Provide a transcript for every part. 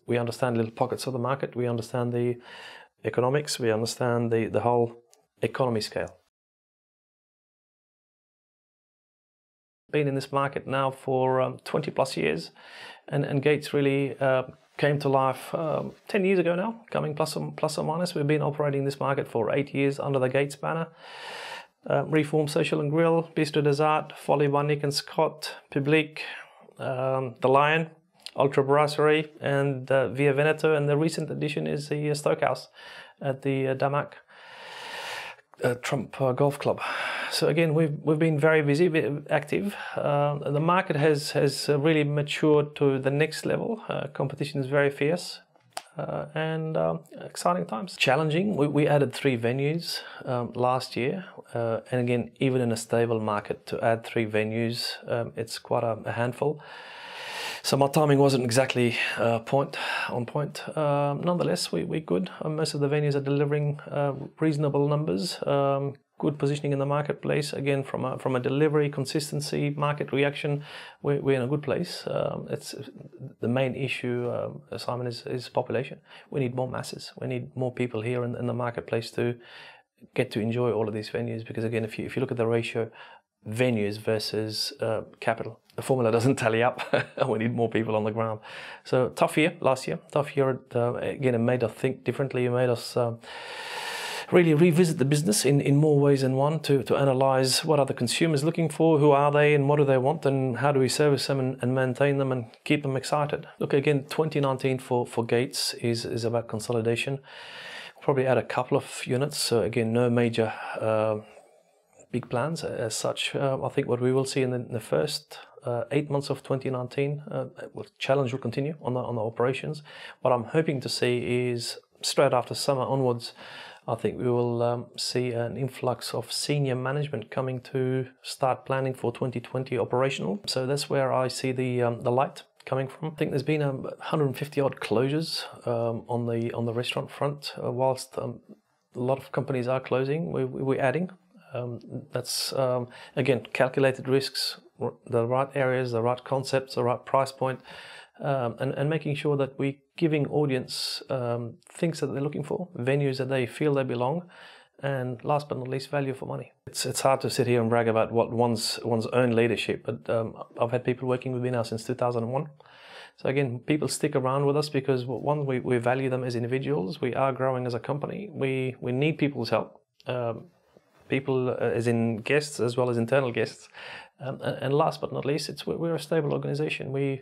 We understand little pockets of the market. We understand the economics. We understand the whole economy scale. Been in this market now for 20 plus years, and Gates really came to life 10 years ago now, coming plus or minus. We've been operating this market for 8 years under the Gates banner. Reform Social and Grill, Bistro des Arts, Folly by Nick and Scott, Public, The Lion, Ultra Brasserie, and Via Veneto, and the recent addition is the Stoke House at the DAMAC Trump Golf Club. So again, we've been very busy, active. The market has really matured to the next level. Competition is very fierce, and exciting times. Challenging. We added 3 venues last year, and again, even in a stable market, to add 3 venues, it's quite a handful. So my timing wasn't exactly on point. Nonetheless, we're good. Most of the venues are delivering reasonable numbers, good positioning in the marketplace. Again, from a delivery, consistency, market reaction, we're in a good place. It's the main issue, Simon, is population. We need more masses. We need more people here in the marketplace to get to enjoy all of these venues. Because again, if you look at the ratio, venues versus capital, the formula doesn't tally up. We need more people on the ground. So tough year last year. Tough year. Again, it made us think differently. It made us really revisit the business in more ways than one, to analyze what are the consumers looking for, who are they, and what do they want, and how do we service them and maintain them and keep them excited. Look, again, 2019 for Gates is about consolidation. Probably add a couple of units. So again, no major big plans as such. I think what we will see in the first 8 months of 2019, challenge will continue on the operations. What I'm hoping to see is straight after summer onwards, I think we will see an influx of senior management coming to start planning for 2020 operational. So that's where I see the light coming from. I think there's been 150 odd closures on the restaurant front. Whilst a lot of companies are closing, we're adding. That's again, calculated risks, the right areas, the right concepts, the right price point, and making sure that we're giving audience things that they're looking for, venues that they feel they belong, and last but not least, value for money. It's hard to sit here and brag about what one's own leadership, but I've had people working with me now since 2001. So again, people stick around with us because, one, we value them as individuals. We are growing as a company. We need people's help. People as in guests as well as internal guests, and last but not least, we're a stable organization. We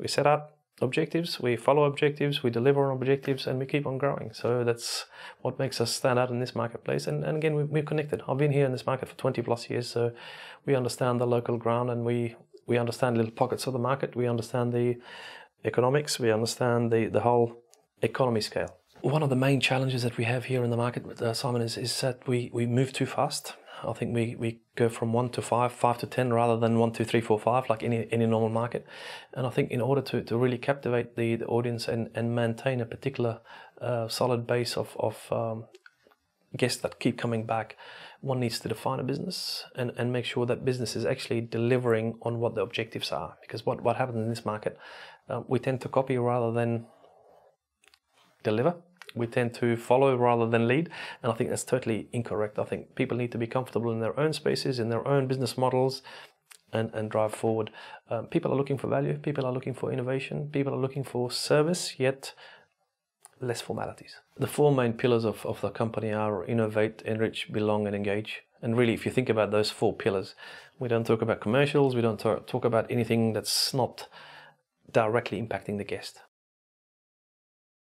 set out objectives, we follow objectives, we deliver on objectives, and we keep on growing. So that's what makes us stand out in this marketplace. And again, we're connected. I've been here in this market for 20 plus years, so we understand the local ground, and we understand little pockets of the market. We understand the economics. We understand the whole economy scale. One of the main challenges that we have here in the market, Simon, is that we move too fast. I think we go from 1 to 5, 5 to 10, rather than 1, 2, 3, 4, 5, like any normal market. And I think in order to really captivate the audience and maintain a particular solid base of guests that keep coming back, one needs to define a business and make sure that business is actually delivering on what the objectives are. Because what happens in this market, we tend to copy rather than deliver. We tend to follow rather than lead, and I think that's totally incorrect. I think people need to be comfortable in their own spaces, in their own business models, and drive forward. People are looking for value, people are looking for innovation, people are looking for service, yet less formalities. The 4 main pillars of the company are innovate, enrich, belong, and engage. And really, if you think about those 4 pillars, we don't talk about commercials, we don't talk about anything that's not directly impacting the guest.